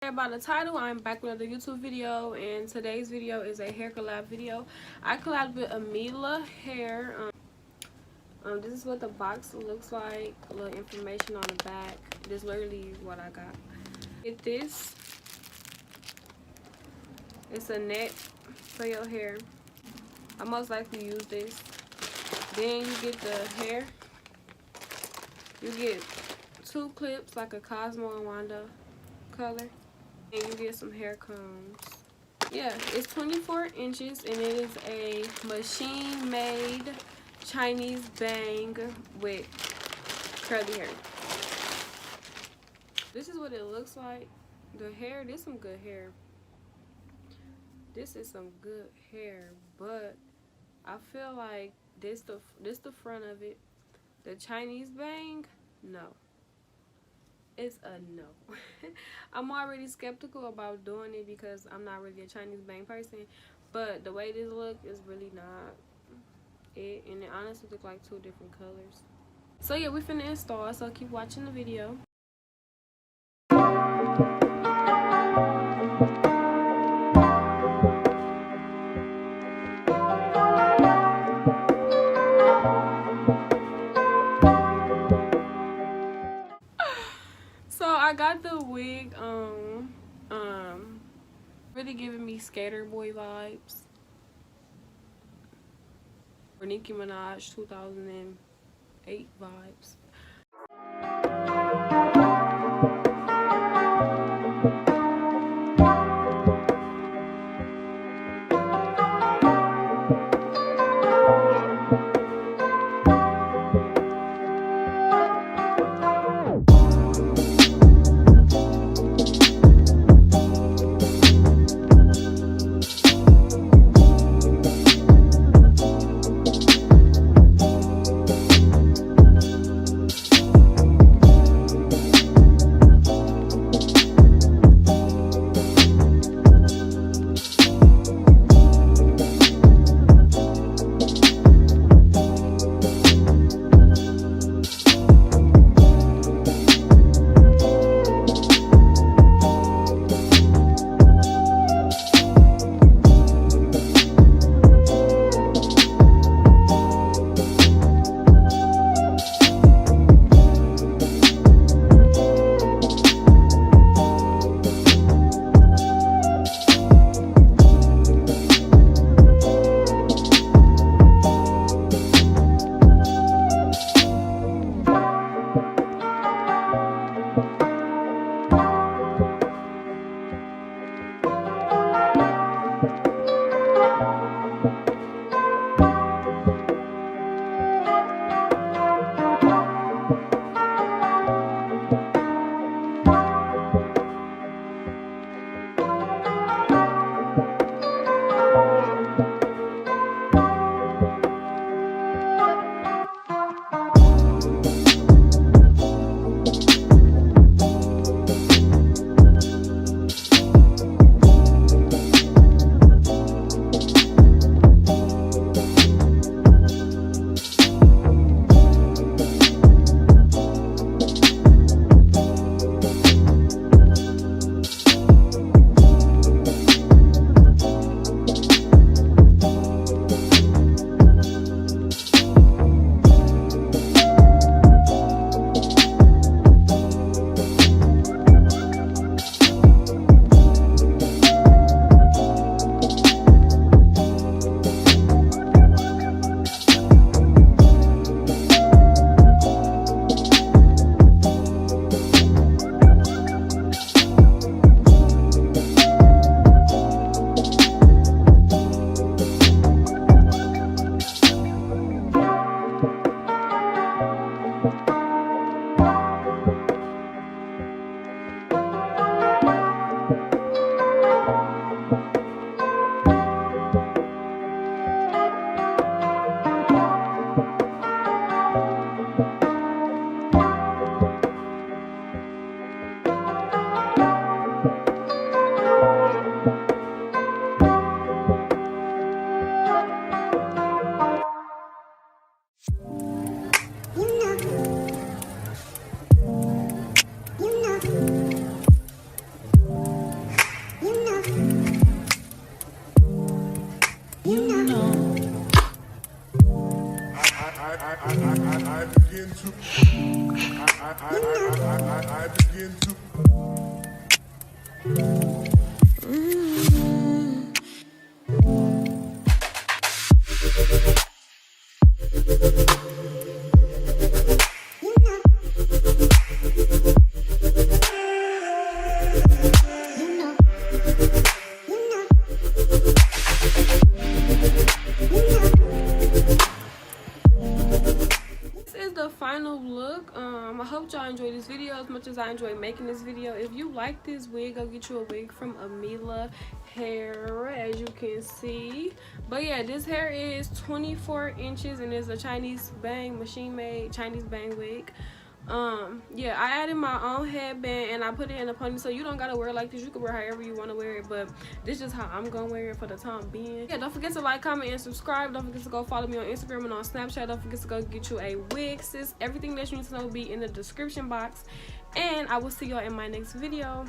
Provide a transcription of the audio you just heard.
By the title, I'm back with another YouTube video, and today's video is a hair collab video. I collabed with Amella Hair. This is what the box looks like. A little information on the back. This is literally what I got. Get this. It's a net for your hair. I most likely use this. Then you get the hair. You get 2 clips, like a Cosmo and Wanda color. And you get some hair combs. Yeah, it's 24 inches and it is a machine made Chinese bang with curly hair. This is what it looks like. The hair, this is some good hair. This is some good hair, but I feel like this the front of it. The Chinese bang, no. It's a no. I'm already skeptical about doing it because I'm not really a Chinese bang person, but the way this look is really not it, and it honestly look like 2 different colors. So yeah, we finna install, so keep watching the video. So I got the wig really giving me Skater Boy vibes, or Nicki Minaj 2008 vibes. Final look. I hope y'all enjoyed this video as much as I enjoyed making this video. If you like this wig, go get you a wig from Amella Hair, as you can see. But yeah, this hair is 24 inches and is a Chinese bang, machine made Chinese bang wig. Yeah, I added my own headband and I put it in a pony, so you don't gotta wear it like this. You can wear however you want to wear it, but this is how I'm gonna wear it for the time being. Yeah, don't forget to like, comment, and subscribe. Don't forget to go follow me on Instagram and on Snapchat. Don't forget to go get you a wig, sis. Everything that you need to know will be in the description box, and I will see y'all in my next video.